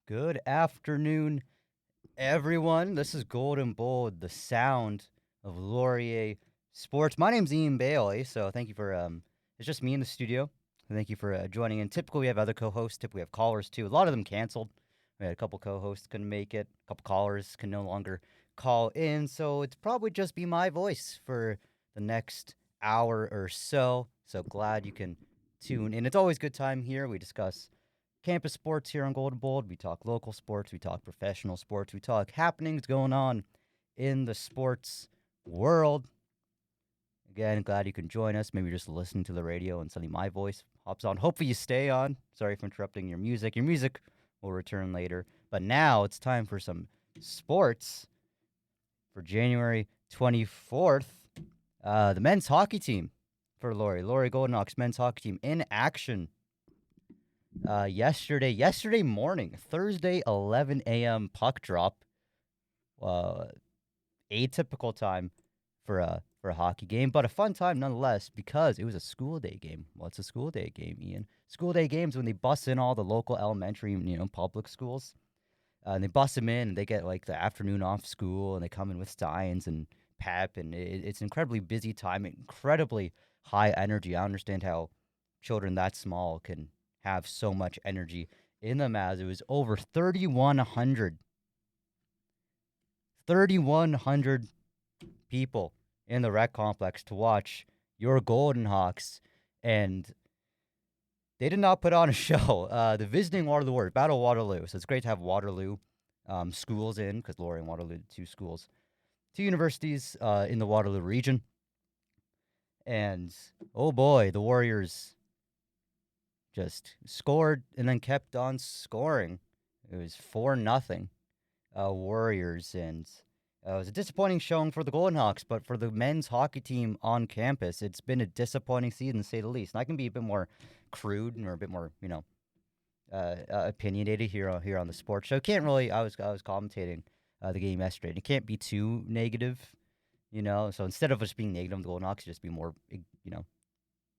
Good afternoon, everyone. This is Golden Bold, the sound of Laurier Sports. My name's Ian Bailey, so thank you for it's just me in the studio. Thank you for joining in. Typically, we have other co-hosts. Typically, we have callers too. A lot of them canceled. We had a couple co-hosts couldn't make it. A couple callers can no longer call in, so it's probably just be my voice for the next hour or so. So glad you can tune in. It's always a good time here. We discuss campus sports here on Golden Bold. We talk local sports, we talk professional sports, we talk happenings going on in the sports world. Again, glad you can join us. Maybe just listening to the radio and suddenly my voice hops on. Hopefully you stay on. Sorry for interrupting your music. Your music will return later. But now it's time for some sports for January 24th. The men's hockey team for Laurier Golden Hawks men's hockey team in action yesterday morning, Thursday, 11 a.m. puck drop. Uh, Atypical time for a hockey game, but a fun time nonetheless because it was a school day game. What's a school day game, Ian? School day games when they bus in all the local elementary, public schools, and they bus them in, and they get like the afternoon off school, and they come in with signs and pep, and it's an incredibly busy time, incredibly high energy. I understand how children that small can have so much energy in them, as it was over 3,100 people in the rec complex to watch your Golden Hawks, and they did not put on a show. The visiting Waterloo Warriors, Battle of Waterloo. So it's great to have Waterloo schools in, because Laurier and Waterloo, two schools, two universities in the Waterloo region. And oh boy, the Warriors just scored and then kept on scoring. It was 4-0 Warriors, and it was a disappointing showing for the Golden Hawks, but for the men's hockey team on campus, it's been a disappointing season, to say the least. And I can be a bit more crude or a bit more, opinionated here on the sports show. Can't really. I was commentating the game yesterday, and it can't be too negative. So instead of just being negative, the Golden Hawks just be more,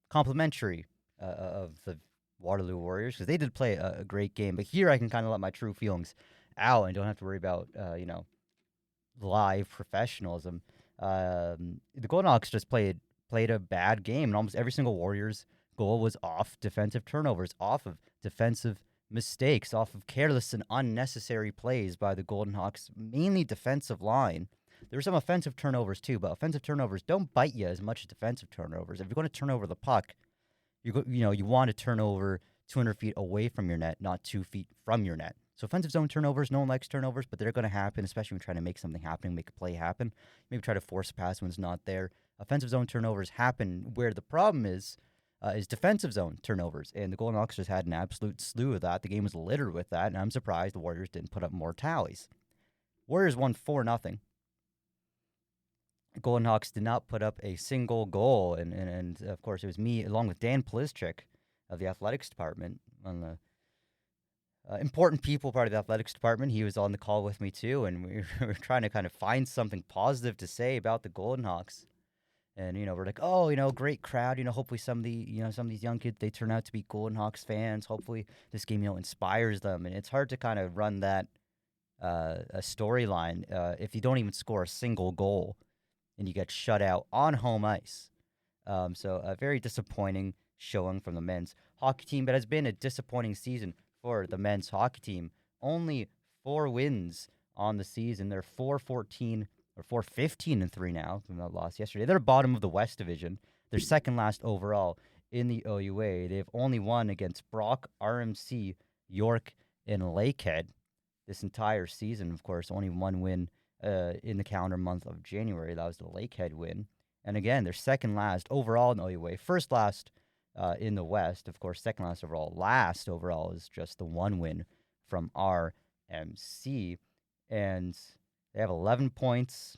complimentary of the Waterloo Warriors, because they did play a great game. But here I can kind of let my true feelings out and don't have to worry about live professionalism. The Golden Hawks just played a bad game, and almost every single Warriors goal was off defensive turnovers, off of defensive mistakes, off of careless and unnecessary plays by the Golden Hawks, mainly defensive line. There were some offensive turnovers too, but offensive turnovers don't bite you as much as defensive turnovers. If you're going to turn over the puck, you want to turn over 200 feet away from your net, not 2 feet from your net. So offensive zone turnovers, no one likes turnovers, but they're going to happen, especially when you're trying to make something happen, make a play happen. Maybe try to force a pass when it's not there. Offensive zone turnovers happen. Where the problem is defensive zone turnovers, and the Golden Hawks just had an absolute slew of that. The game was littered with that, and I'm surprised the Warriors didn't put up more tallies. Warriors won 4-0. Golden Hawks did not put up a single goal, and of course it was me along with Dan Plizchik of the athletics department, on the important people part of the athletics department. He was on the call with me too, and we were trying to kind of find something positive to say about the Golden Hawks. And we're like, oh, great crowd. Hopefully some of these young kids, they turn out to be Golden Hawks fans. Hopefully this game inspires them. And it's hard to kind of run that a storyline if you don't even score a single goal and you get shut out on home ice. So a very disappointing showing from the men's hockey team, but has been a disappointing season for the men's hockey team. Only 4 wins on the season. They're 4-14 or 4-15-3 now from that loss yesterday. They're bottom of the West Division. They're second last overall in the OUA. They've only won against Brock, RMC, York, and Lakehead this entire season. Of course, only one win in the calendar month of January. That was the Lakehead win. And again, they're second last overall in the OUA. First last in the West. Of course, second last overall. Last overall is just the one win from RMC. And they have 11 points.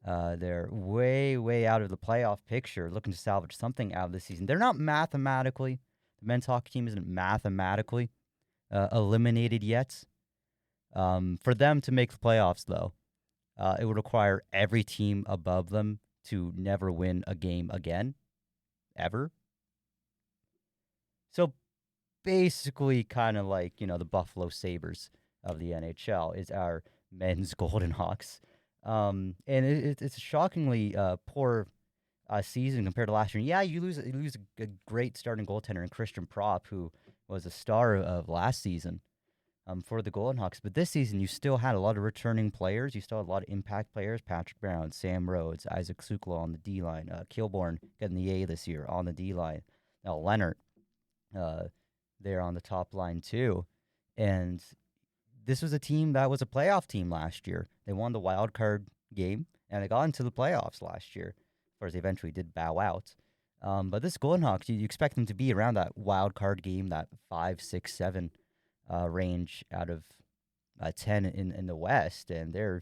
They're way, way out of the playoff picture, looking to salvage something out of the season. They're not mathematically, the men's hockey team isn't mathematically eliminated yet. For them to make the playoffs, though, it would require every team above them to never win a game again, ever. So basically, kind of like, the Buffalo Sabres of the NHL is our men's Golden Hawks. And it's a shockingly poor season compared to last year. Yeah, you lose a great starting goaltender in Christian Prop, who was a star of last season for the Golden Hawks. But this season, you still had a lot of returning players. You still had a lot of impact players: Patrick Brown, Sam Rhodes, Isaac Suklo on the D line, Kilborn getting the A this year on the D line. Now Leonard uh, there on the top line too, and this was a team that was a playoff team last year. They won the wild card game and they got into the playoffs last year. Of course, they eventually did bow out. But this Golden Hawks, you expect them to be around that wild card game, that 5, 6, 7 range out of 10 in the West, and they're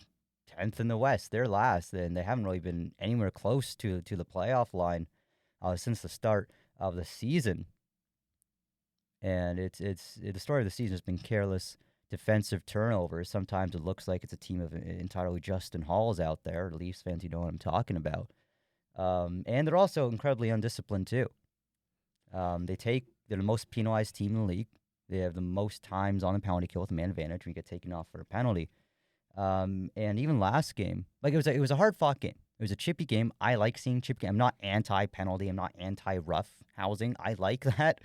10th in the West. They're last, and they haven't really been anywhere close to the playoff line since the start of the season. And it's the story of the season has been careless defensive turnovers. Sometimes it looks like it's a team of entirely Justin Halls out there. Leafs fans, you know what I'm talking about. And they're also incredibly undisciplined too. They're the most penalized team in the league. They have the most times on the penalty kill with a man advantage when you get taken off for a penalty. And even last game, like it was a hard fought game. It was a chippy game. I like seeing chippy game. I'm not anti penalty. I'm not anti rough housing. I like that.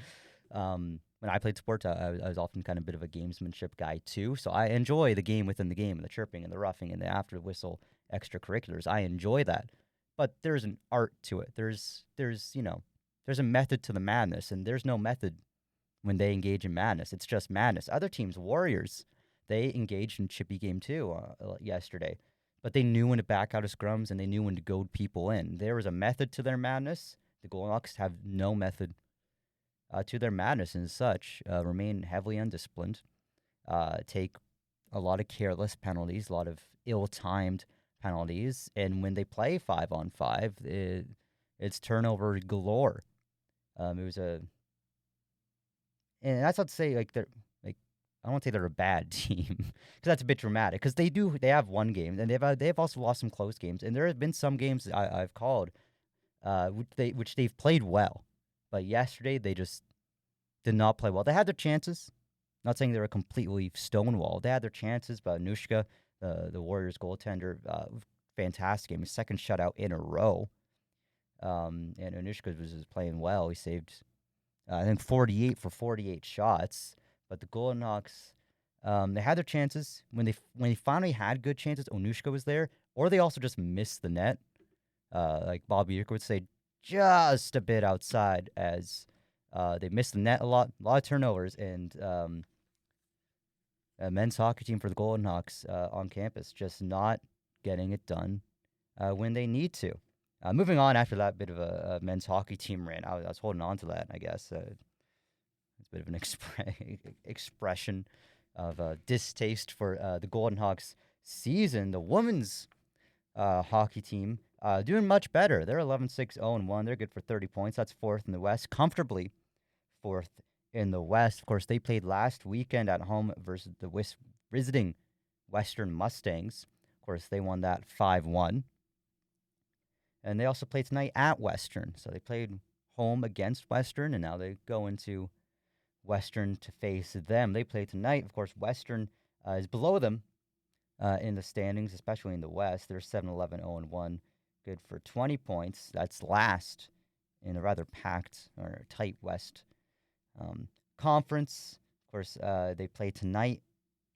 When I played sports, I was often kind of a bit of a gamesmanship guy too. So I enjoy the game within the game and the chirping and the roughing and the after whistle extracurriculars. I enjoy that. But there's an art to it. There's a method to the madness, and there's no method when they engage in madness. It's just madness. Other teams, Warriors, they engaged in chippy game too yesterday, but they knew when to back out of scrums and they knew when to goad people in. There was a method to their madness. The Golden Hawks have no method to their madness and such. Remain heavily undisciplined. Take a lot of careless penalties, a lot of ill-timed penalties, and when they play 5-on-5, it's turnover galore. It was and that's not to say like they're like I don't want to say they're a bad team because that's a bit dramatic. Because they have won games and they've also lost some close games, and there have been some games I've called, which they've played well, but yesterday they just did not play well. They had their chances. Not saying they were completely stonewalled. They had their chances, but Anushka, the Warriors goaltender, fantastic game. His second shutout in a row. And Anushka was playing well. He saved, I think, 48 for 48 shots. But the Golden Hawks, they had their chances. When they finally had good chances, Onushka was there. Or they also just missed the net. Like Bobby Uecker would say, just a bit outside as they missed the net a lot of turnovers. And a men's hockey team for the Golden Hawks on campus just not getting it done when they need to. Moving on after that bit of a men's hockey team rant, I was holding on to that, I guess. It's a bit of an expression of distaste for the Golden Hawks season. The women's hockey team doing much better. They're 11-6-0-1. They're good for 30 points. That's fourth in the West, comfortably fourth in the West. Of course, they played last weekend at home versus the visiting Western Mustangs. Of course, they won that 5-1. And they also play tonight at Western. So they played home against Western, and now they go into Western to face them. They play tonight. Of course, Western is below them in the standings, especially in the West. They're 7-11-0-1, good for 20 points. That's last in a rather packed or tight West conference. Of course, they play tonight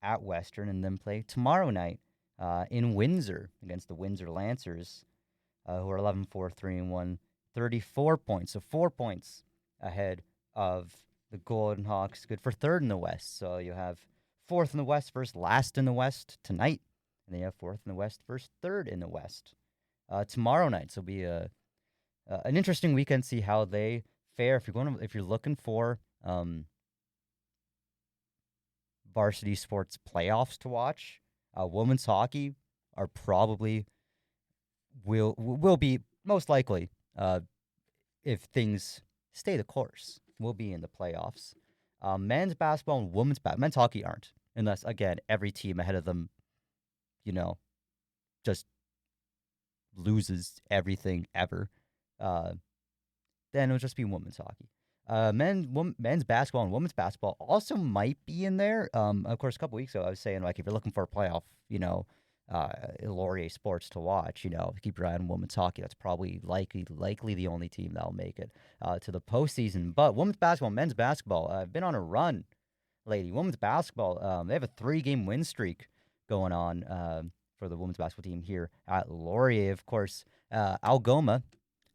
at Western and then play tomorrow night in Windsor against the Windsor Lancers, who are 11-4-3-1, 34 points. So 4 points ahead of the Golden Hawks, good for third in the West. So you have fourth in the West versus last in the West tonight, and then you have fourth in the West versus third in the West tomorrow night. So it'll be an interesting weekend. See how they fare. If you're looking for varsity sports playoffs to watch, women's hockey are probably will be most likely, if things stay the course, will be in the playoffs. Men's basketball and men's hockey aren't, unless again every team ahead of them, just loses everything ever. Then it'll just be women's hockey. Men's basketball and women's basketball also might be in there. Of course, a couple weeks ago, I was saying like if you're looking for a playoff, uh, Laurier sports to watch, keep your eye on women's hockey. That's probably likely the only team that'll make it to the postseason. But women's basketball, men's basketball, have been on a run lately. Women's basketball, they have a 3-game win streak going on for the women's basketball team here at Laurier. Of course, Algoma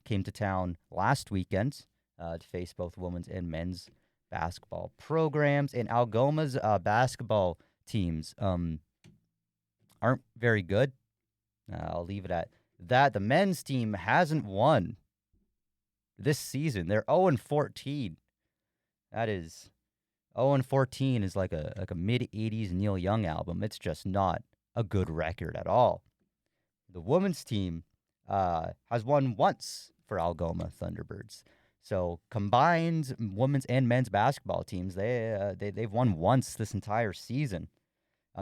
came to town last weekend to face both women's and men's basketball programs. And Algoma's basketball teams aren't very good. I'll leave it at that. The men's team hasn't won this season. They're 0-14. That is 0-14 is like a mid 80s Neil Young album. It's just not a good record at all. The women's team has won once for Algoma Thunderbirds. So combined women's and men's basketball teams, they've won once this entire season.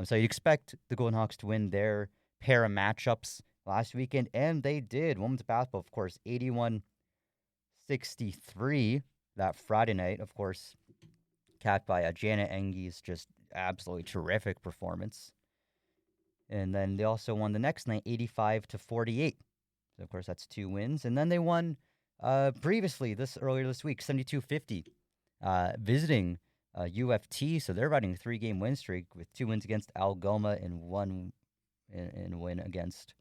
So you expect the Golden Hawks to win their pair of matchups last weekend, and they did. Women's basketball, of course, 81-63 that Friday night. Of course, capped by Janet Enge's just absolutely terrific performance. And then they also won the next night, 85-48. So of course, that's 2 wins. And then they won previously earlier this week, 72-50, visiting UFT. So they're riding a 3-game win streak with 2 wins against Algoma and 1 win against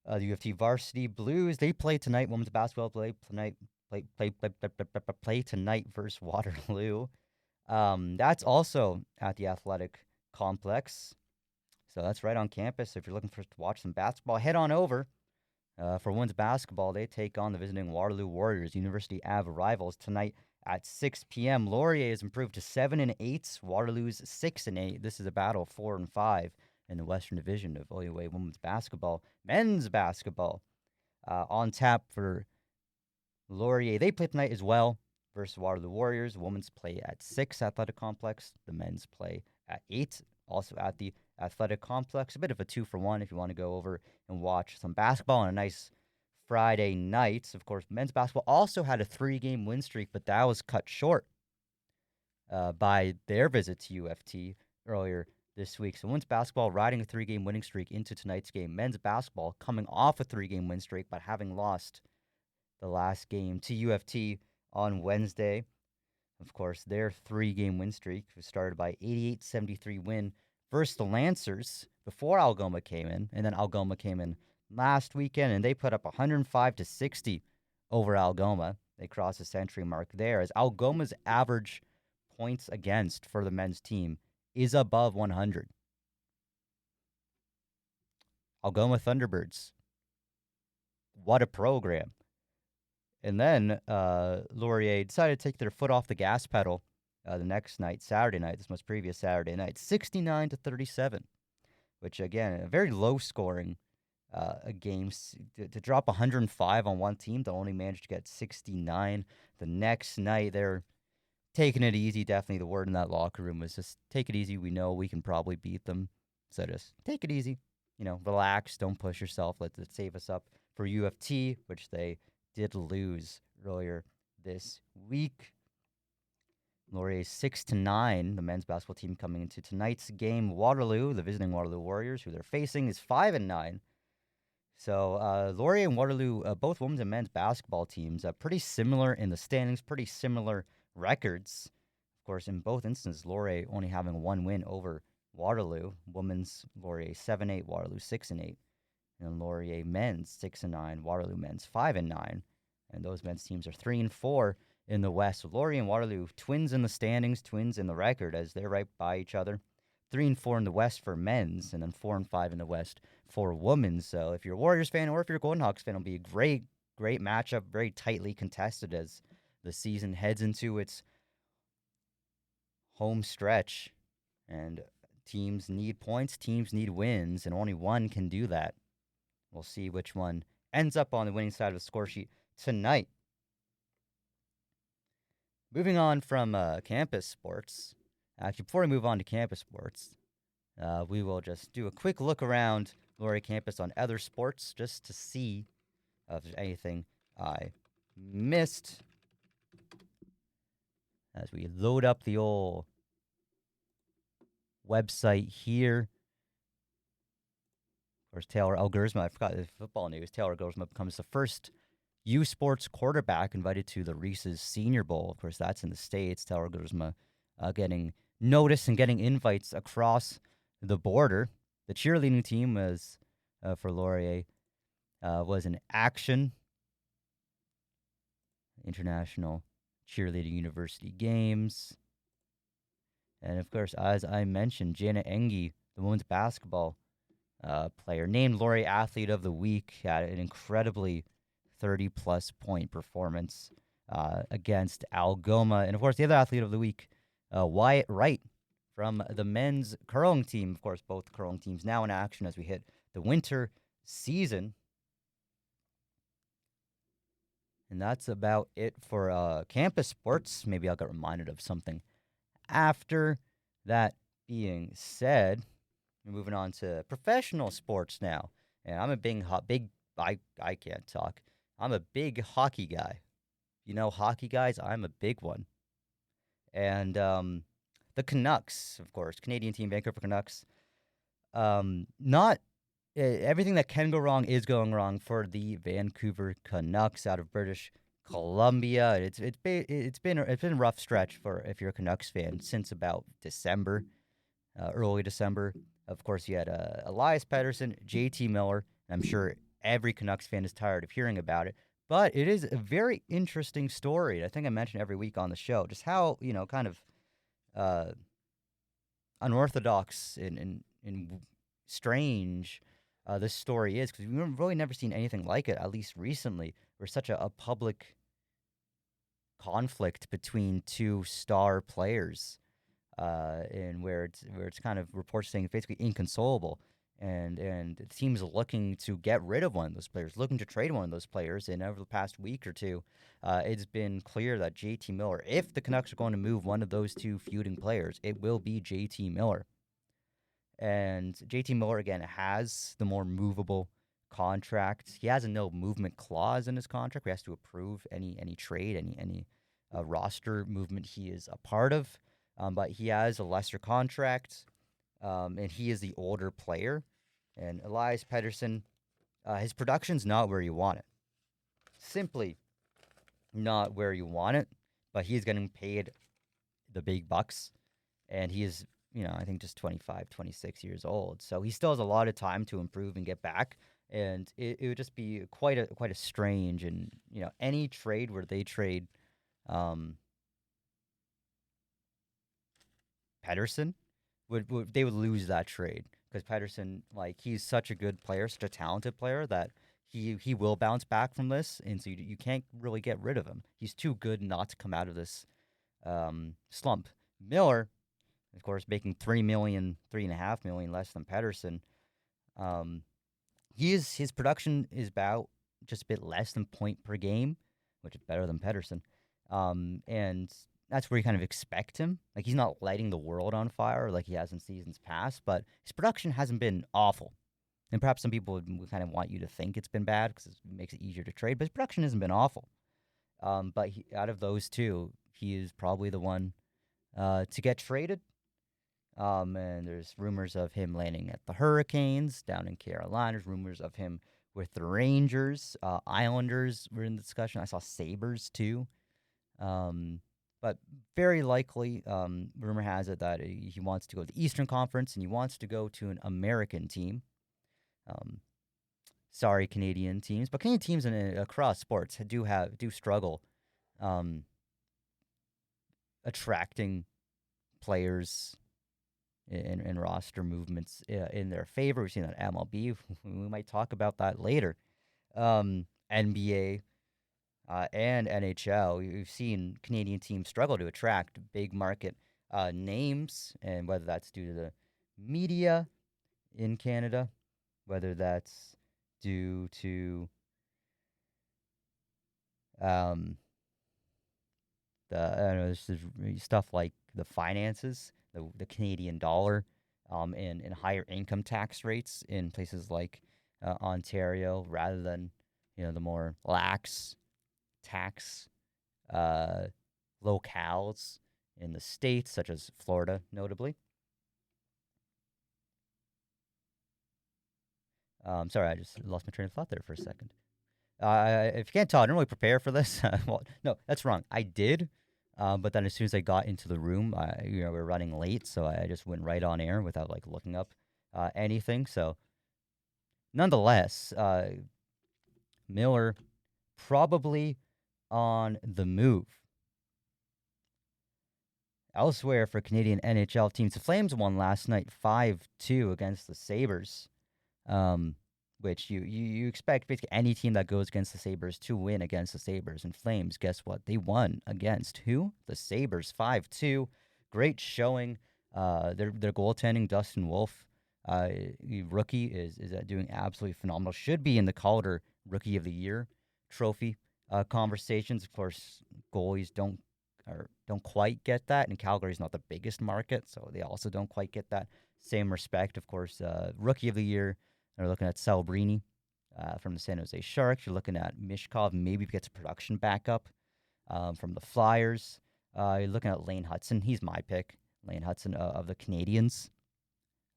the UFT Varsity Blues. They play tonight. Women's basketball play tonight versus Waterloo. That's also at the athletic complex. So that's right on campus. If you're looking to watch some basketball, head on over. For women's basketball, they take on the visiting Waterloo Warriors, University Ave rivals, tonight at 6 p.m. Laurier has improved to 7-8. Waterloo's 6-8. This is a battle of 4-5 in the Western Division of OUA women's basketball. Men's basketball on tap for Laurier. They play tonight as well versus Waterloo Warriors. The women's play at 6 Athletic Complex. The men's play at 8, also at the Athletic Complex. A bit of a 2-for-1 if you want to go over and watch some basketball on a nice Friday night. Of course, men's basketball also had a 3-game win streak, but that was cut short by their visit to UFT earlier this week. So women's basketball riding a 3-game winning streak into tonight's game. Men's basketball coming off a 3-game win streak, but having lost the last game to UFT on Wednesday. Of course, their 3-game win streak was started by 88-73 win versus the Lancers before Algoma came in, and then Algoma came in last weekend, and they put up 105-60 over Algoma. They crossed the century mark there, as Algoma's average points against for the men's team is above 100. Algoma Thunderbirds. What a program. And then Laurier decided to take their foot off the gas pedal the next night, Saturday night, this most previous Saturday night, 69-37, which, again, a very low-scoring game. To drop 105 on one team, to only manage to get 69 the next night. They're taking it easy. Definitely the word in that locker room was just take it easy. We know we can probably beat them. So just take it easy. Relax. Don't push yourself. Let it save us up for UFT, which they did lose earlier this week. Laurier 6-9. The men's basketball team coming into tonight's game. Waterloo, the visiting Waterloo Warriors, who they're facing, is 5-9. So Laurier and Waterloo, both women's and men's basketball teams, pretty similar in the standings, pretty similar records. Of course, in both instances, Laurier only having 1 win over Waterloo. Women's Laurier 7-8, Waterloo 6-8. And Laurier men's 6-9, Waterloo men's 5-9. And those men's teams are 3-4 in the West. So Laurier and Waterloo, twins in the standings, twins in the record, as they're right by each other. 3-4 in the West for men's, and then 4-5 in the West for women's. So if you're a Warriors fan or if you're a Golden Hawks fan, it'll be a great matchup, very tightly contested as the season heads into its home stretch. And teams need points, teams need wins, and only one can do that. We'll see which one ends up on the winning side of the score sheet tonight. Moving on from campus sports. Actually, before we move on to campus sports, we will just do a quick look around Laurier campus on other sports just to see if there's anything I missed. as we load up the old website here. Of course, Taylor Elgersma, I forgot the football news. Taylor Elgersma becomes the first U Sports quarterback invited to the Reese's Senior Bowl. Of course, that's in the States. Taylor Elgersma getting notice and getting invites across the border. The cheerleading team was for Laurier was in action. International Cheerleading University Games. And of course, as I mentioned, Jana Engi, the women's basketball player, named Laurier Athlete of the Week, had an incredibly 30-plus point performance against Algoma. And of course, the other Athlete of the Week, Wyatt Wright from the men's curling team. Of course, both curling teams now in action as we hit the winter season. And that's about it for campus sports. Maybe I'll get reminded of something after. That being said, we're moving on to professional sports now. And I'm a I can't talk. I'm a big hockey guy. You know, hockey guys, I'm a big one. And the Canucks, of course, Canadian team, Vancouver Canucks. Not everything that can go wrong is going wrong for the Vancouver Canucks out of British Columbia. It's been a rough stretch for if you're a Canucks fan since about December, early December. Of course, you had Elias Pettersson, JT Miller. I'm sure every Canucks fan is tired of hearing about it, but it is a very interesting story. I think I mention every week on the show just how kind of unorthodox and strange this story is, because we've really never seen anything like it, at least recently, where such a public conflict between two star players, and where it's kind of reports saying it's basically inconsolable, and the team's looking to get rid of one of those players, looking to trade one of those players. And over the past week or two, it's been clear that JT Miller, if the Canucks are going to move one of those two feuding players, it will be JT Miller. And JT Miller, again, has the more movable contract. He has a no movement clause in his contract. He has to approve any trade, any roster movement he is a part of. But he has a lesser contract, and he is the older player. And Elias Pettersson, his production's not where you want it. Simply not where you want it. But he's getting paid the big bucks, and he is, I think just 25, 26 years old. So he still has a lot of time to improve and get back. And it would just be quite a strange, and any trade where they trade Pettersson they would lose that trade, because Pettersson, he's such a good player, such a talented player, that he will bounce back from this, and so you can't really get rid of him. He's too good not to come out of this slump. Miller, of course, making $3.5 million less than Pettersson. His production is about just a bit less than point per game, which is better than Pettersson. And that's where you kind of expect him. He's not lighting the world on fire like he has in seasons past, but his production hasn't been awful. And perhaps some people would kind of want you to think it's been bad because it makes it easier to trade, but his production hasn't been awful. But out of those two, he is probably the one to get traded. And there's rumors of him landing at the Hurricanes down in Carolina. There's rumors of him with the Rangers. Islanders were in the discussion. I saw Sabres too. But very likely, rumor has it that he wants to go to the Eastern Conference, and he wants to go to an American team. Sorry, Canadian teams, but Canadian teams across sports do struggle attracting players and roster movements in their favor. We've seen that MLB. We might talk about that later. NBA and NHL. We've seen Canadian teams struggle to attract big market names, and whether that's due to the media in Canada, whether that's due to there's stuff like the finances, the Canadian dollar, and higher income tax rates in places like Ontario, rather than the more lax tax locales in the States, such as Florida, notably. Sorry, I just lost my train of thought there for a second. If you can't tell, I didn't really prepare for this. Well, no, that's wrong. I did, but then as soon as I got into the room, we're running late, so I just went right on air without like looking up anything. So, nonetheless, Miller probably on the move. Elsewhere for Canadian NHL teams, the Flames won last night 5-2 against the Sabres, um, which you expect basically any team that goes against the Sabres to win against the Sabres. And Flames, guess what? They won against who? The Sabres 5-2. Great showing. Their goaltending, Dustin Wolf, rookie, is doing absolutely phenomenal. Should be in the Calder Rookie of the Year trophy conversations. Of course, goalies don't quite get that, and Calgary's not the biggest market, so they also don't quite get that same respect. Of course, Rookie of the Year, they're looking at Celebrini from the San Jose Sharks. You're looking at Mishkov, maybe gets production back up from the Flyers. You're looking at Lane Hudson. He's my pick. Lane Hudson of the Canadiens,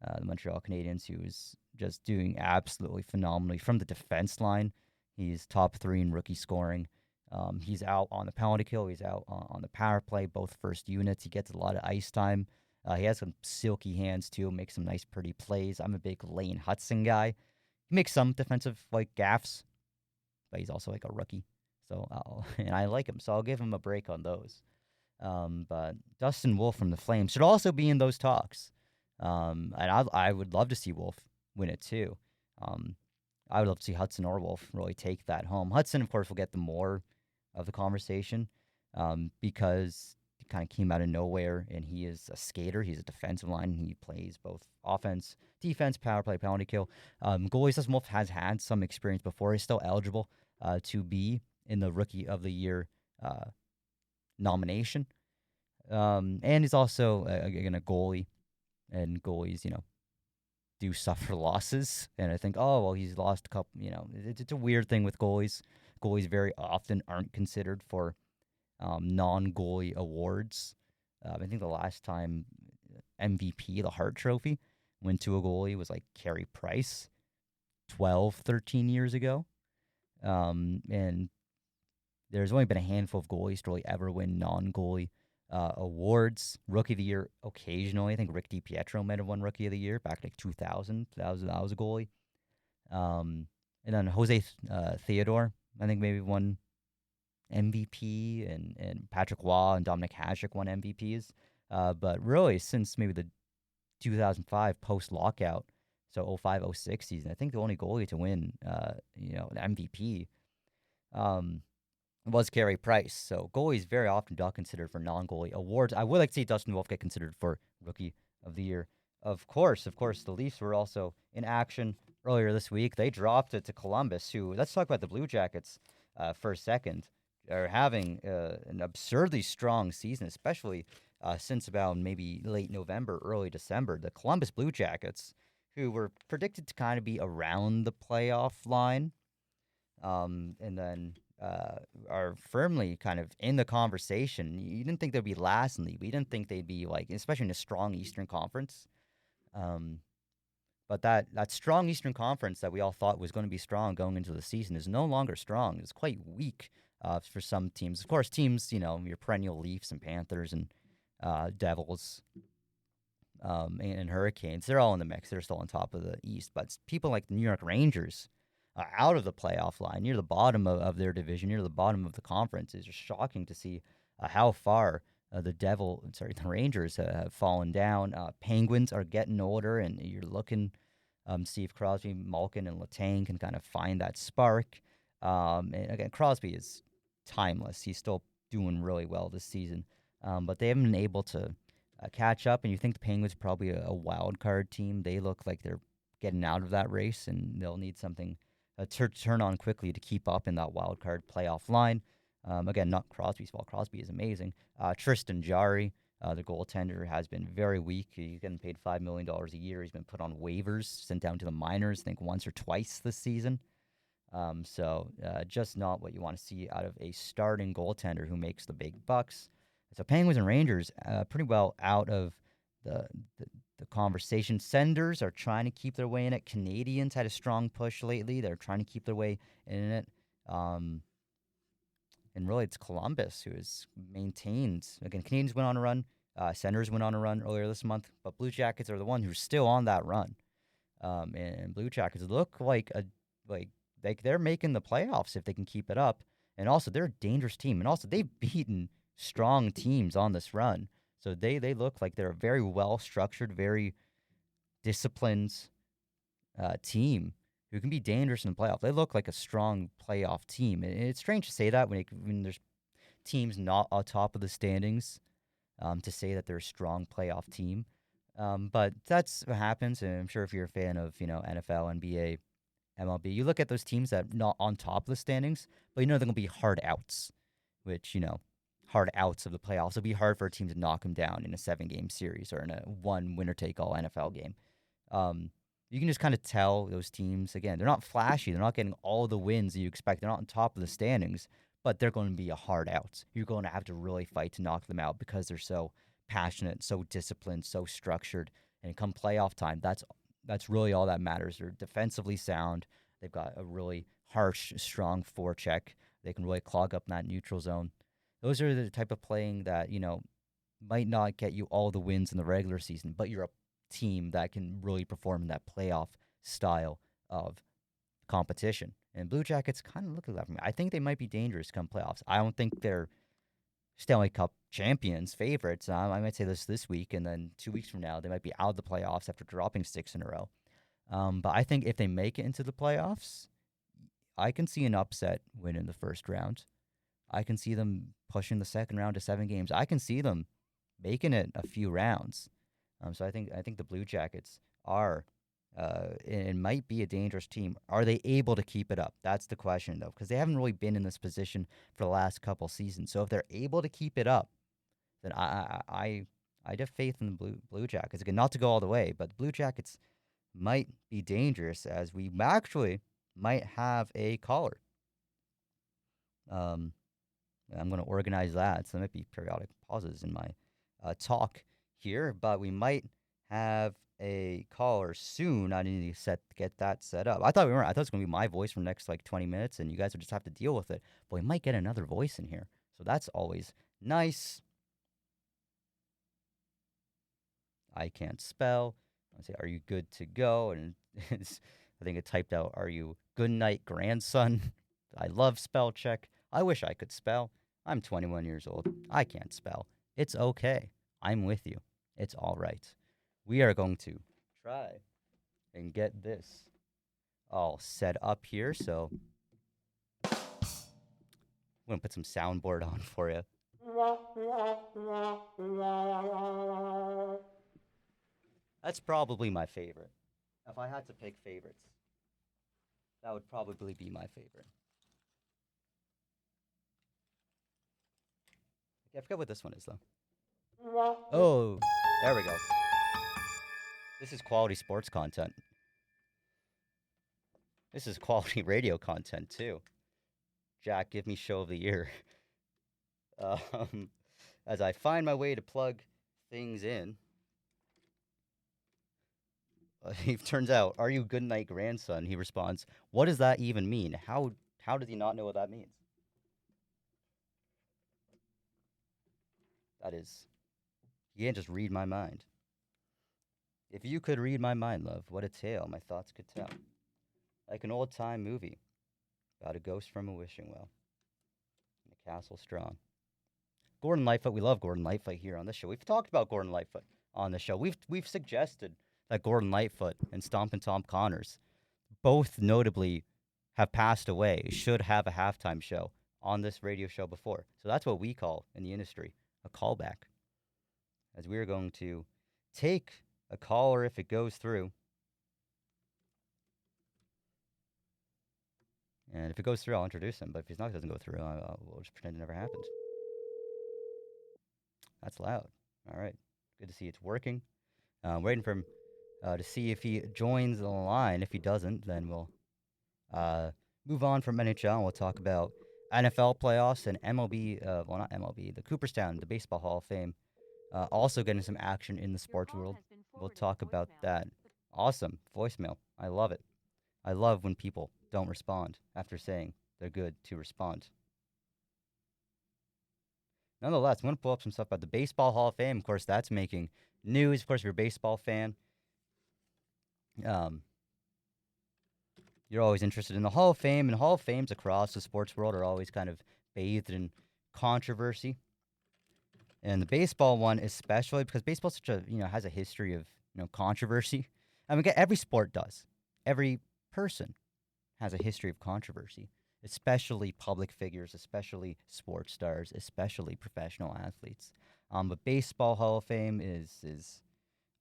the Montreal Canadiens, who is just doing absolutely phenomenally from the defense line. He's top 3 in rookie scoring. He's out on the penalty kill. He's out on the power play, both first units. He gets a lot of ice time. He has some silky hands, too, makes some nice, pretty plays. I'm a big Lane Hudson guy. He makes some defensive, like, gaffes, but he's also, like, a rookie. So, and I like him, so I'll give him a break on those. But Dustin Wolf from the Flames should also be in those talks. And I would love to see Wolf win it, too. I would love to see Hudson or Wolf really take that home. Hudson, of course, will get the more of the conversation because he kind of came out of nowhere, and he is a skater. He's a defensive line. He plays both offense, defense, power play, penalty kill. Goalies, Dustin Wolf has had some experience before. He's still eligible to be in the Rookie of the Year nomination. And he's also, again, a goalie, and goalies, do suffer losses. And I think, oh, well, he's lost a couple, it's a weird thing with goalies. Goalies very often aren't considered for non-goalie awards. I think the last time MVP, the Hart Trophy, went to a goalie was like Carey Price 12, 13 years ago. And there's only been a handful of goalies to really ever win non-goalie awards. Rookie of the Year occasionally. I think Rick DiPietro might have won Rookie of the Year back in like 2000. That was a goalie. And then Jose Theodore, I think maybe won MVP, and Patrick Waugh and Dominic Hasek won MVPs. But really, since maybe the 2005 post-lockout, so 05, 06 season, I think the only goalie to win, an MVP was Carey Price. So goalies very often not considered for non-goalie awards. I would like to see Dustin Wolf get considered for Rookie of the Year. Of course, the Leafs were also in action earlier this week. They dropped it to Columbus, who, let's talk about the Blue Jackets for a second, are having an absurdly strong season, especially since about maybe late November, early December. The Columbus Blue Jackets, who were predicted to kind of be around the playoff line, and then are firmly kind of in the conversation. You didn't think they'd be last in the league. We didn't think they'd be, like, especially in a strong Eastern Conference. But that strong Eastern Conference that we all thought was going to be strong going into the season is no longer strong. It's quite weak for some teams. Of course, teams, your perennial Leafs and Panthers and Devils and Hurricanes, they're all in the mix. They're still on top of the East. But people like the New York Rangers are out of the playoff line, near the bottom of their division, near the bottom of the conference. It's just shocking to see how far the Rangers have fallen down. Penguins are getting older, and you're looking see if Crosby, Malkin, and Letang can kind of find that spark. And again, Crosby is timeless. He's still doing really well this season, but they haven't been able to catch up. And you think the Penguins are probably a wild card team. They look like they're getting out of that race, and they'll need something to turn on quickly to keep up in that wild card playoff line. Again, not Crosby's fault. Crosby is amazing. Tristan Jarry, the goaltender, has been very weak. He's getting paid $5 million a year. He's been put on waivers, sent down to the minors, I think once or twice this season. So just not what you want to see out of a starting goaltender who makes the big bucks. So Penguins and Rangers pretty well out of the, the the conversation. Senders are trying to keep their way in it. Canadians had a strong push lately. They're trying to keep their way in it. Um, and really, it's Columbus who has maintained. Again, Canadians went on a run. Senders went on a run earlier this month, but Blue Jackets are the one who's still on that run. And Blue Jackets look like they're making the playoffs if they can keep it up. And also, they're a dangerous team. And also, they've beaten strong teams on this run. So they look like they're a very well structured, very disciplined team who can be dangerous in the playoff. They look like a strong playoff team. And it's strange to say that when there's teams not on top of the standings, to say that they're a strong playoff team. But that's what happens. And I'm sure if you're a fan of NFL, NBA, MLB, you look at those teams that are not on top of the standings, but they're going to be hard outs, which hard outs of the playoffs. It'll be hard for a team to knock them down in a 7-game series or in a one winner take all NFL game. You can just kind of tell those teams, again, they're not flashy. They're not getting all the wins that you expect. They're not on top of the standings, but they're going to be a hard out. You're going to have to really fight to knock them out because they're so passionate, so disciplined, so structured. And come playoff time, that's really all that matters. They're defensively sound. They've got a really harsh, strong forecheck. They can really clog up that neutral zone. Those are the type of playing that, might not get you all the wins in the regular season, but you're a team that can really perform in that playoff style of competition. And Blue Jackets kind of look like that for me. I think they might be dangerous come playoffs. I don't think they're Stanley Cup champions, favorites. I might say this week, and then 2 weeks from now, they might be out of the playoffs after dropping 6 in a row. But I think if they make it into the playoffs, I can see an upset win in the first round. I can see them pushing the second round to 7 games. I can see them making it a few rounds. So I think the Blue Jackets are and might be a dangerous team. Are they able to keep it up? That's the question, though, because they haven't really been in this position for the last couple seasons. So if they're able to keep it up, then I have faith in the Blue Jackets. Again, not to go all the way, but the Blue Jackets might be dangerous as we actually might have a caller. I'm going to organize that, so there might be periodic pauses in my talk here, but we might have a caller soon. I need to get that set up. I thought we weren't. I thought it was going to be my voice for the next 20 minutes, and you guys would just have to deal with it. But we might get another voice in here, so that's always nice. I can't spell. I say, "Are you good to go?" And I think it typed out, "Are you good night, grandson?" I love spell check. I wish I could spell. I'm 21 years old. I can't spell. It's okay. I'm with you. It's all right. We are going to try and get this all set up here. So I'm going to put some soundboard on for you. That's probably my favorite. If I had to pick favorites, that would probably be my favorite. I forget what this one is, though. Oh, there we go. This is quality sports content. This is quality radio content, too. Jack, give me show of the year. As I find my way to plug things in, it turns out, "Are you good night, grandson?" He responds, "What does that even mean? How does he not know what that means?" That is, you can't just read my mind. If you could read my mind, love, what a tale my thoughts could tell. Like an old-time movie about a ghost from a wishing well and a castle strong. Gordon Lightfoot, we love Gordon Lightfoot here on this show. We've talked about Gordon Lightfoot on the show. We've suggested that Gordon Lightfoot and Stompin' Tom Connors, both notably have passed away, should have a halftime show on this radio show before. So that's what we call in the industry a callback. As we are going to take a caller if it goes through. And if it goes through, I'll introduce him. But if it doesn't go through, we'll just pretend it never happened. That's loud. All right. Good to see it's working. Waiting for him to see if he joins the line. If he doesn't, then we'll move on from NHL and we'll talk about NFL playoffs and MLB, well, not MLB, the Cooperstown, the Baseball Hall of Fame, also getting some action in the sports world. We'll talk about that. Awesome. Voicemail. I love it. I love when people don't respond after saying they're good to respond. Nonetheless, I'm going to pull up some stuff about the Baseball Hall of Fame. Of course, that's making news. Of course, if you're a baseball fan, um, you're always interested in the Hall of Fame, and Hall of Fames across the sports world are always kind of bathed in controversy. And the baseball one, especially because baseball such a has a history of controversy. I mean, every sport does. Every person has a history of controversy, especially public figures, especially sports stars, especially professional athletes. But baseball Hall of Fame is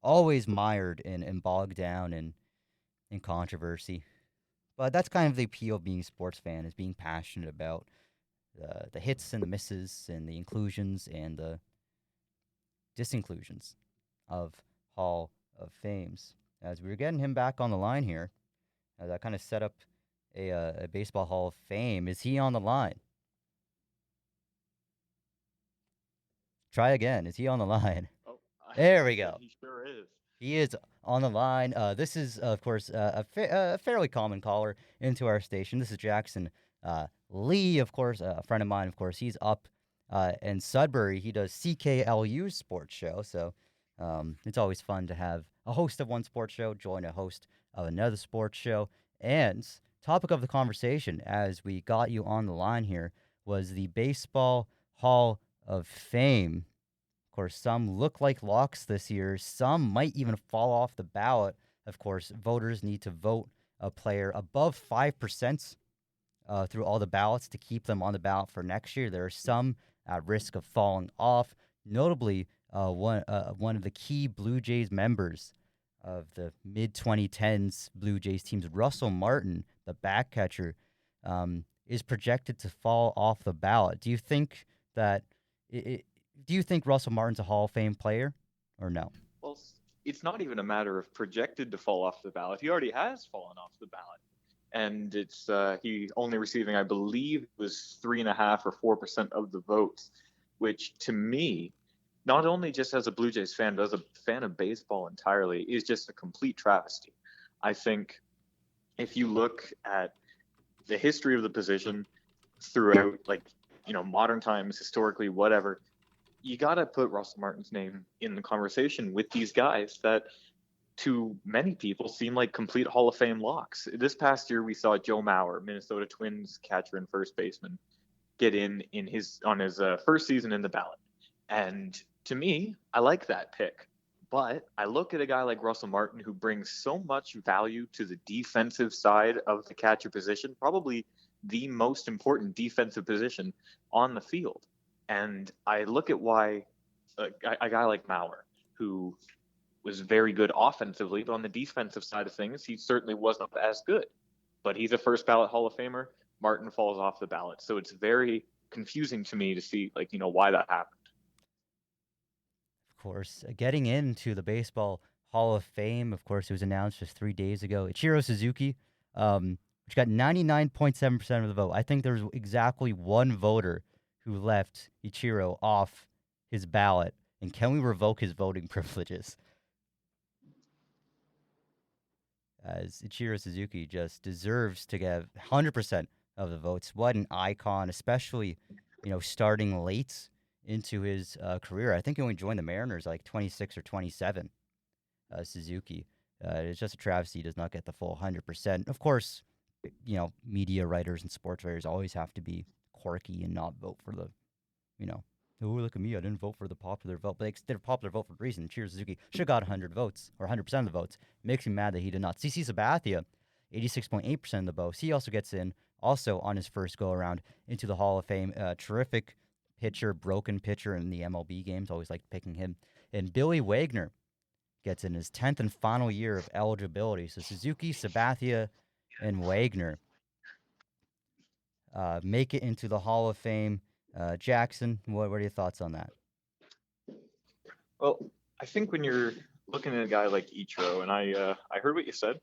always mired and bogged down in controversy. But that's kind of the appeal of being a sports fan, is being passionate about the hits and the misses and the inclusions and the disinclusions of Hall of Fames. As we were getting him back on the line here, as I kind of set up a baseball Hall of Fame. Is he on the line? Try again. Is he on the line? Oh, There I we said go. he sure is. He is on the line. This is, of course, a fairly common caller into our station. This is Jackson Lee, of course, a friend of mine. Of course, he's up in Sudbury. He does CKLU sports show, so it's always fun to have a host of one sports show join a host of another sports show. And topic of the conversation, as we got you on the line here, was the Baseball Hall of Fame. Of course, some look like locks this year. Some might even fall off the ballot. Of course, voters need to vote a player above 5% through all the ballots to keep them on the ballot for next year. There are some at risk of falling off. Notably, one of the key Blue Jays members of the mid 2010s Blue Jays teams, Russell Martin, the back catcher, is projected to fall off the ballot. Do you think that it, do you think Russell Martin's a Hall of Fame player or no? Well, it's not even a matter of projected to fall off the ballot. He already has fallen off the ballot, and it's he only receiving, I believe, it was 3.5 or 4% of the votes, which to me, not only just as a Blue Jays fan, but as a fan of baseball entirely, is just a complete travesty. I think if you look at the history of the position throughout, like, modern times, historically, whatever, you got to put Russell Martin's name in the conversation with these guys that to many people seem like complete Hall of Fame locks. This past year, we saw Joe Mauer, Minnesota Twins catcher and first baseman, get in his on his first season in the ballot. And to me, I like that pick. But I look at a guy like Russell Martin who brings so much value to the defensive side of the catcher position, probably the most important defensive position on the field. And I look at why a guy like Mauer, who was very good offensively, but on the defensive side of things, he certainly wasn't as good. But he's a first ballot Hall of Famer. Martin falls off the ballot. So it's very confusing to me to see, like, why that happened. Of course, getting into the Baseball Hall of Fame, of course, it was announced just 3 days ago. Ichiro Suzuki, which got 99.7% of the vote. I think there's exactly one voter who left Ichiro off his ballot. And can we revoke his voting privileges? As Ichiro Suzuki just deserves to get 100% of the votes. What an icon, especially, starting late into his career. I think he only joined the Mariners like 26 or 27, Suzuki. It's just a travesty he does not get the full 100%. Of course, media writers and sports writers always have to be quirky and not vote for the, you know, oh, look at me, I didn't vote for the popular vote. But they did a popular vote for a reason. Cheers Suzuki should have got 100 votes, or 100% of the votes. Makes me mad that he did not. CC Sabathia, 86.8% of the votes. He also gets in, also on his first go around into the Hall of Fame. Terrific pitcher, broken pitcher in the MLB games. Always liked picking him. And Billy Wagner gets in his 10th and final year of eligibility. So Suzuki, Sabathia, and Wagner make it into the Hall of Fame. Jackson, what are your thoughts on that? Well, I think when you're looking at a guy like Ichiro, and I heard what you said,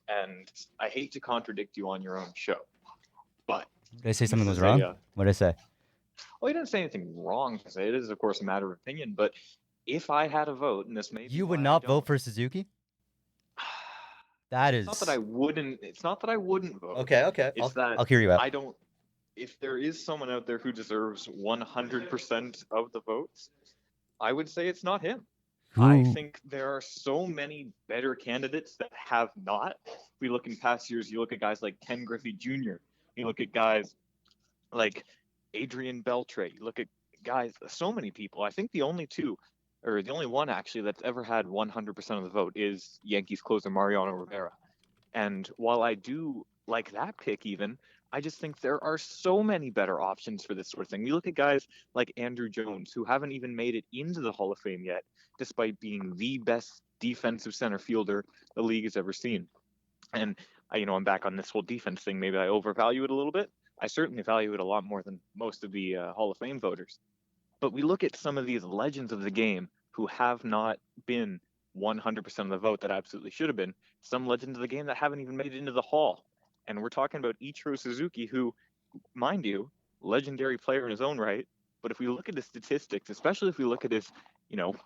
and I hate to contradict you on your own show, but Did I say something This was is a wrong? What did I say? well, he didn't say anything wrong to say. It is, of course, a matter of opinion. But if I had a vote, and this may be You would why I not vote don't, for Suzuki? That it's not that I is wouldn't. It's not that I wouldn't vote. okay. Okay, It's that I'll hear you out. I don't. If there is someone out there who deserves 100% of the votes, I would say it's not him. I Who? think there are so many better candidates that have not. If we look in past years, you look at guys like Ken Griffey Jr., you look at guys like Adrian Beltre, you look at guys, so many people. I think the only two, or the only one actually, that's ever had 100% of the vote is Yankees closer Mariano Rivera. And while I do like that pick, even, I just think there are so many better options for this sort of thing. You look at guys like Andrew Jones, who haven't even made it into the Hall of Fame yet, despite being the best defensive center fielder the league has ever seen. And I'm back on this whole defense thing. Maybe I overvalue it a little bit. I certainly value it a lot more than most of the Hall of Fame voters. But we look at some of these legends of the game who have not been 100% of the vote that absolutely should have been. Some legends of the game that haven't even made it into the Hall. And we're talking about Ichiro Suzuki, who, mind you, legendary player in his own right. But if we look at his statistics, especially if we look at his,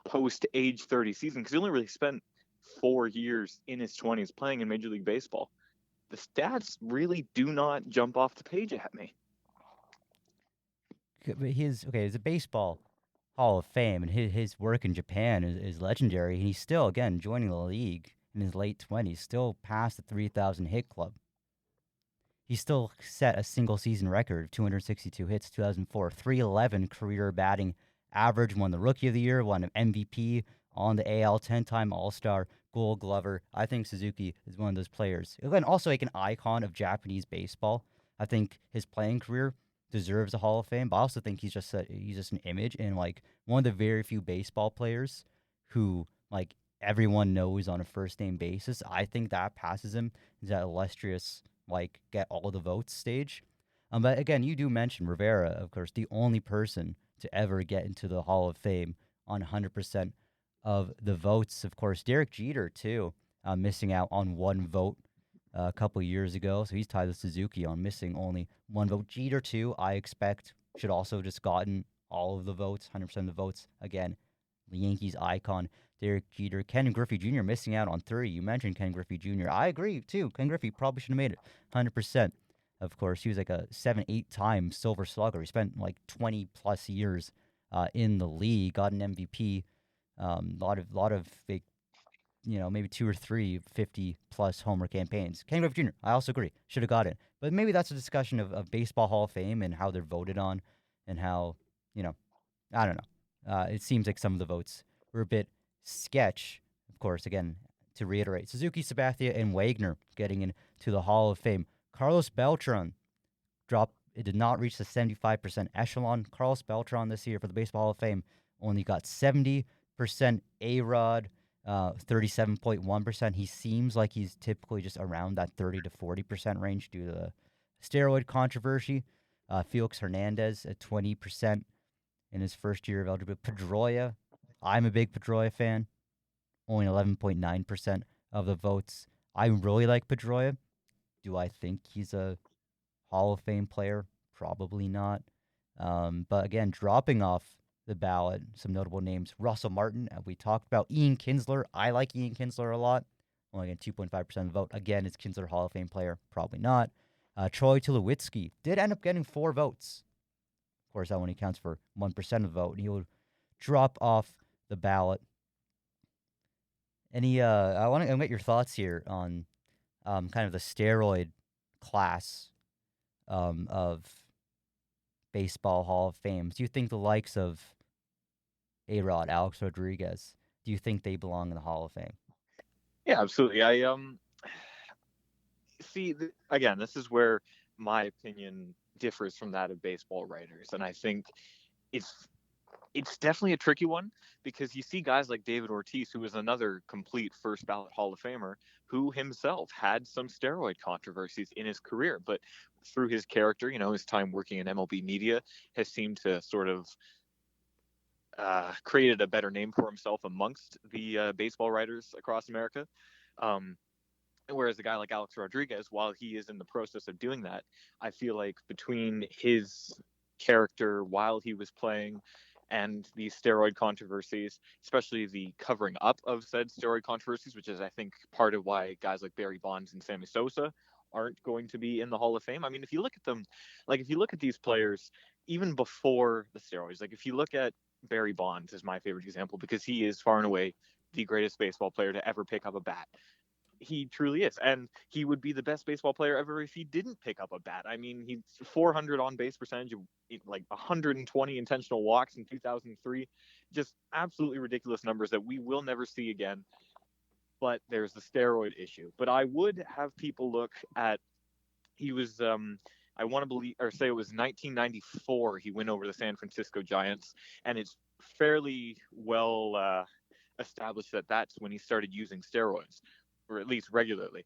post age 30 season, because he only really spent 4 years in his 20s playing in Major League Baseball, the stats really do not jump off the page at me. But he's a baseball Hall of Fame, and his work in Japan is legendary. And he's still again joining the league in his late 20s, still past the 3,000 hit club. He still set a single season record of 262 hits, 2004, 311 career batting average, won the Rookie of the Year, won an MVP on the AL, 10-time All Star, Gold Glover. I think Suzuki is one of those players. And also like an icon of Japanese baseball. I think his playing career deserves a Hall of Fame, but I also think he's just an image and like one of the very few baseball players who like everyone knows on a first name basis. I think that passes him. Is that illustrious like get all the votes stage. But again, you do mention Rivera, of course, the only person to ever get into the Hall of Fame on 100% of the votes. Of course, Derek Jeter too, missing out on one vote a couple years ago, so he's tied with Suzuki on missing only one vote. Jeter too, I expect should also just gotten all of the votes, 100% of the votes. Again, the Yankees icon Derek Jeter. Ken Griffey Jr. missing out on 30. You mentioned Ken Griffey Jr. I agree, too. Ken Griffey probably should have made it 100%. Of course, he was like a 7, 8-time Silver Slugger. He spent like 20 plus years in the league, got an MVP. Lot of big, maybe 2 or 3 50-plus homer campaigns. Ken Griffey Jr., I also agree, should have got it. But maybe that's a discussion of Baseball Hall of Fame and how they're voted on and how, I don't know. It seems like some of the votes were a bit sketch. Of course, again, to reiterate, Suzuki, Sabathia, and Wagner getting into the Hall of Fame. Carlos Beltran dropped. It did not reach the 75% echelon. Carlos Beltran this year for the Baseball Hall of Fame only got 70%. A-Rod, 37.1%. He seems like he's typically just around that 30 to 40% range due to the steroid controversy. Felix Hernandez at 20% in his first year of eligibility. Pedroia, I'm a big Pedroia fan. Only 11.9% of the votes. I really like Pedroia. Do I think he's a Hall of Fame player? Probably not. But again, dropping off the ballot, some notable names. Russell Martin, we talked about. Ian Kinsler. I like Ian Kinsler a lot. Only getting 2.5% of the vote. Again, is Kinsler Hall of Fame player? Probably not. Troy Tulowitzki did end up getting 4 votes. Of course, that only counts for 1% of the vote. And he will drop off the ballot. I want to get your thoughts here on kind of the steroid class of baseball Hall of Fame. Do you think the likes of A-Rod, Alex Rodriguez, do you think they belong in the Hall of Fame? Yeah, absolutely. I see. Again, this is where my opinion differs from that of baseball writers, and I think it's definitely a tricky one because you see guys like David Ortiz, who is another complete first ballot Hall of Famer, who himself had some steroid controversies in his career, but through his character, his time working in MLB media has seemed to sort of created a better name for himself amongst the baseball writers across America. Um, Whereas a guy like Alex Rodriguez, while he is in the process of doing that, I feel like between his character while he was playing and the steroid controversies, especially the covering up of said steroid controversies, which is, I think, part of why guys like Barry Bonds and Sammy Sosa aren't going to be in the Hall of Fame. I mean, if you look at them, like if you look at these players, even before the steroids, like if you look at Barry Bonds is my favorite example because he is far and away the greatest baseball player to ever pick up a bat. He truly is, and he would be the best baseball player ever if he didn't pick up a bat. I mean, he's 400 on base percentage, like 120 intentional walks in 2003, just absolutely ridiculous numbers that we will never see again. But there's the steroid issue. But I would have people look at he was I want to believe or say it was 1994 he went over the San Francisco Giants, and it's fairly well established that that's when he started using steroids, or at least regularly.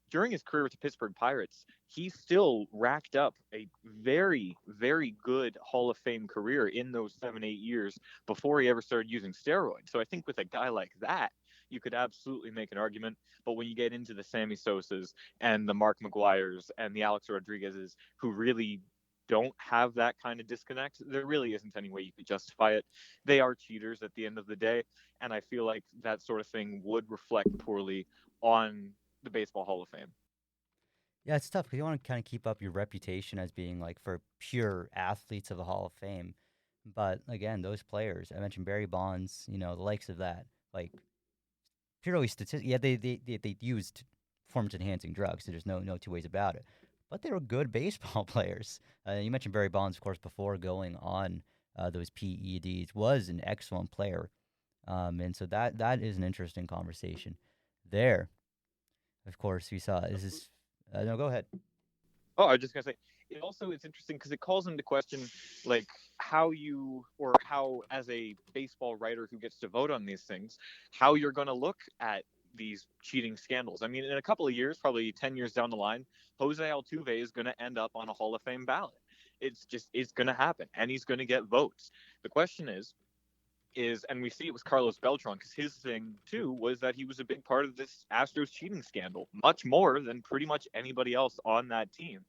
During his career with the Pittsburgh Pirates, he still racked up a very, very good Hall of Fame career in those 7, 8 years before he ever started using steroids. So I think with a guy like that, you could absolutely make an argument. But when you get into the Sammy Sosas and the Mark McGuires and the Alex Rodriguez's, who really don't have that kind of disconnect, there really isn't any way you could justify it. They are cheaters at the end of the day. And I feel like that sort of thing would reflect poorly on the Baseball Hall of Fame. Yeah, it's tough because you want to kind of keep up your reputation as being like for pure athletes of the Hall of Fame. But again, those players, I mentioned Barry Bonds, the likes of that, like purely statistic. Yeah, they used performance enhancing drugs. So there's no two ways about it. But they were good baseball players. You mentioned Barry Bonds, of course, before going on those PEDs, was an excellent player. And so that is an interesting conversation there. Of course, we saw this is no, go ahead. Oh, I was just gonna say it also is interesting because it calls into question like how you or how as a baseball writer who gets to vote on these things, how you're gonna look at these cheating scandals. I mean, in a couple of years, probably 10 years down the line, Jose Altuve is gonna end up on a Hall of Fame ballot. It's gonna happen, and he's gonna get votes. The question is, and we see it with Carlos Beltran because his thing too was that he was a big part of this Astros cheating scandal, much more than pretty much anybody else on that team,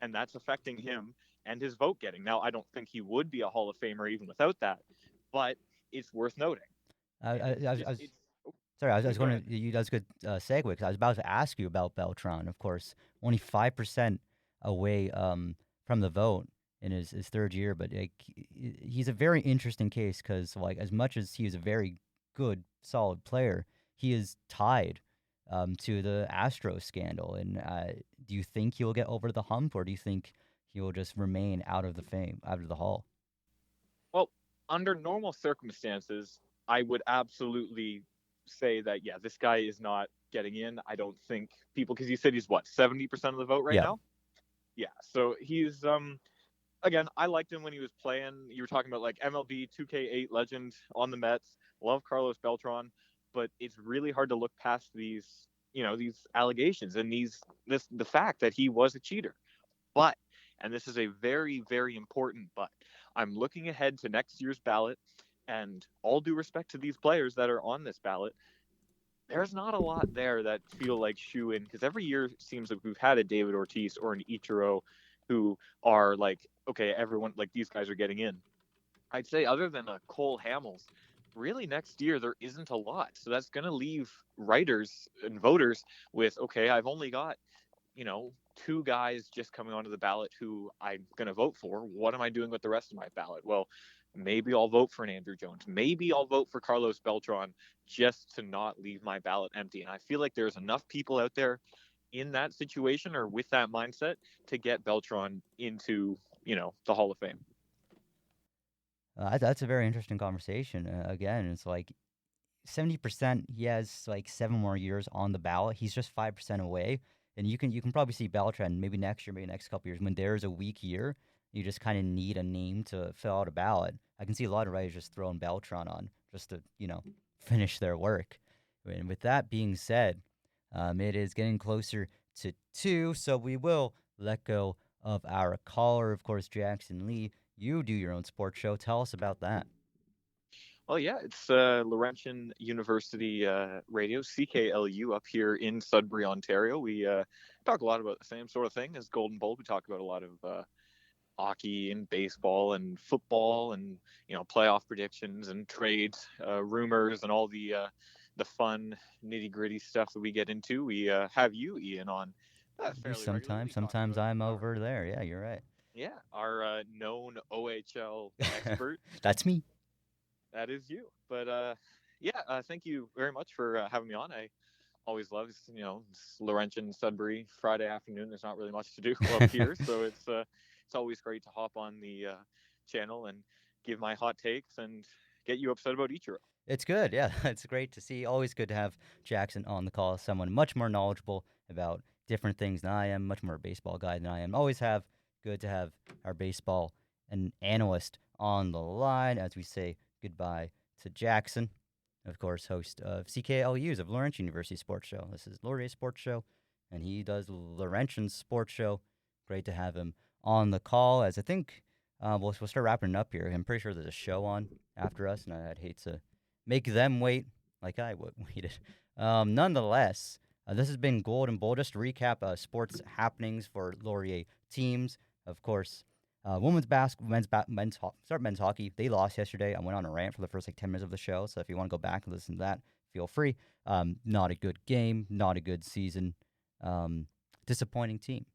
and that's affecting him and his vote getting. Now, I don't think he would be a Hall of Famer even without that, but it's worth noting. I, I, And it's I, was- just I was it's. sorry. I was Please go going ahead. to you. That's a good segue because I was about to ask you about Beltran. Of course, only 5% away from the vote in his third year, but like he's a very interesting case because like as much as he is a very good solid player, he is tied to the Astros scandal. And do you think he'll get over the hump, or do you think he will just remain out of the hall? Well, under normal circumstances, I would absolutely say that yeah, this guy is not getting in. I don't think people because you said he's what 70% of the vote right Yeah. now. Yeah, so he's again, I liked him when he was playing. You were talking about like MLB 2K8 legend on the Mets. Love Carlos Beltran, but it's really hard to look past these allegations and the fact that he was a cheater. But, and this is a very, very important but, I'm looking ahead to next year's ballot, and all due respect to these players that are on this ballot, there's not a lot there that feel like shoe in because every year it seems like we've had a David Ortiz or an Ichiro who are like, okay, everyone like these guys are getting in. I'd say other than a Cole Hamels, really next year there isn't a lot. So that's going to leave writers and voters with, okay, I've only got two guys just coming onto the ballot who I'm going to vote for. What am I doing with the rest of my ballot? Well, maybe I'll vote for an Andrew Jones. Maybe I'll vote for Carlos Beltran just to not leave my ballot empty. And I feel like there's enough people out there in that situation or with that mindset to get Beltran into, the Hall of Fame. That's a very interesting conversation. Again, it's like 70%. He has like 7 more years on the ballot. He's just 5% away, and you can probably see Beltran maybe next year, maybe next couple years when there's a weak year. You just kind of need a name to fill out a ballot. I can see a lot of writers just throwing Beltran on just to finish their work. And with that being said, it is getting closer to 2, so we will let go of our caller, of course, Jackson Lee. You do your own sports show. Tell us about that. Well, yeah, it's Laurentian University Radio, CKLU, up here in Sudbury, Ontario. We talk a lot about the same sort of thing as Golden Bold. We talk about a lot of hockey and baseball and football and playoff predictions and trades, rumors, and all the fun nitty gritty stuff that we get into. We have you, Ian, on fairly regularly talking Sometimes about I'm our over there. Yeah, you're right. known OHL expert. That's me. That is you. But thank you very much for having me on. I always love, it's Laurentian Sudbury Friday afternoon. There's not really much to do up here, so it's always great to hop on the channel and give my hot takes and get you upset about Ichiro. It's good. Yeah, it's great to see. Always good to have Jackson on the call. Someone much more knowledgeable about different things than I am, much more a baseball guy than I am. Always good to have our baseball and analyst on the line as we say goodbye to Jackson, of course, host of CKLU's of Laurentian University Sports Show. This is Laurier Sports Show, and he does Laurentian Sports Show. Great to have him on the call. As I think we'll start wrapping it up here. I'm pretty sure there's a show on after us, and I'd hate to make them wait like I would waited. Nonetheless, this has been Golden Bowl. Just to recap sports happenings for Laurier teams. Of course, women's basketball, men's hockey. They lost yesterday. I went on a rant for the first 10 minutes of the show. So if you want to go back and listen to that, feel free. Not a good game. Not a good season. Disappointing team.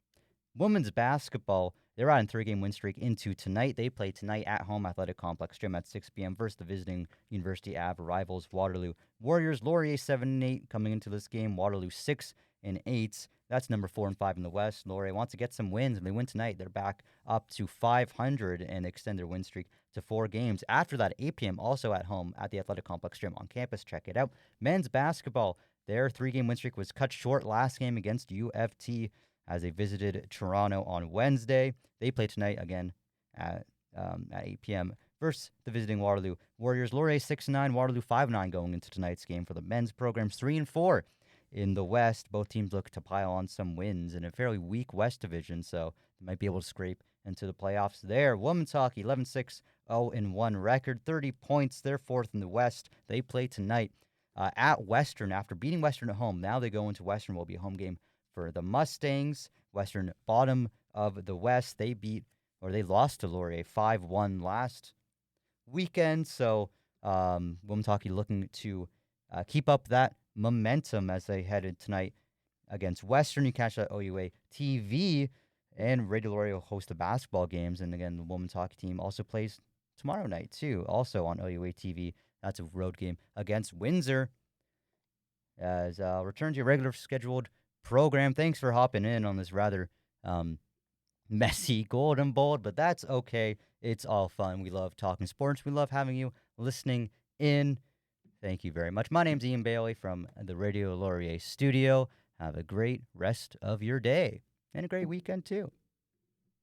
Women's basketball, they're on a 3-game win streak into tonight. They play tonight at home Athletic Complex Gym at 6 p.m. versus the visiting University Ave rivals Waterloo Warriors. Laurier 7-8 coming into this game. Waterloo 6-8. That's number 4 and 5 in the West. Laurier wants to get some wins, and they win tonight. They're back up to 500 and extend their win streak to 4 games. After that, 8 p.m. also at home at the Athletic Complex Gym on campus. Check it out. Men's basketball, their 3-game win streak was cut short last game against UFT as they visited Toronto on Wednesday. They play tonight again at 8 p.m. versus the visiting Waterloo Warriors. Laurier 6-9, Waterloo 5-9 going into tonight's game for the men's programs. 3-4 in the West. Both teams look to pile on some wins in a fairly weak West division, so they might be able to scrape into the playoffs there. Women's hockey, 11-6, 0-1 record, 30 points. They're 4th in the West. They play tonight at Western after beating Western at home. Now they go into Western. Will be a home game for the Mustangs. Western, bottom of the West. They lost to Laurier 5-1 last weekend. So women's hockey looking to keep up that momentum as they headed tonight against Western. You catch that OUA TV, and Radio Laurier will host the basketball games. And again, the women's hockey team also plays tomorrow night too, also on OUA TV. That's a road game against Windsor. As return to your regular scheduled program. Thanks for hopping in on this rather messy Golden Bowl, but that's okay. It's all fun. We love talking sports. We love having you listening in. Thank you very much. My name's Ian Bailey from the Radio Laurier studio. Have a great rest of your day and a great weekend too.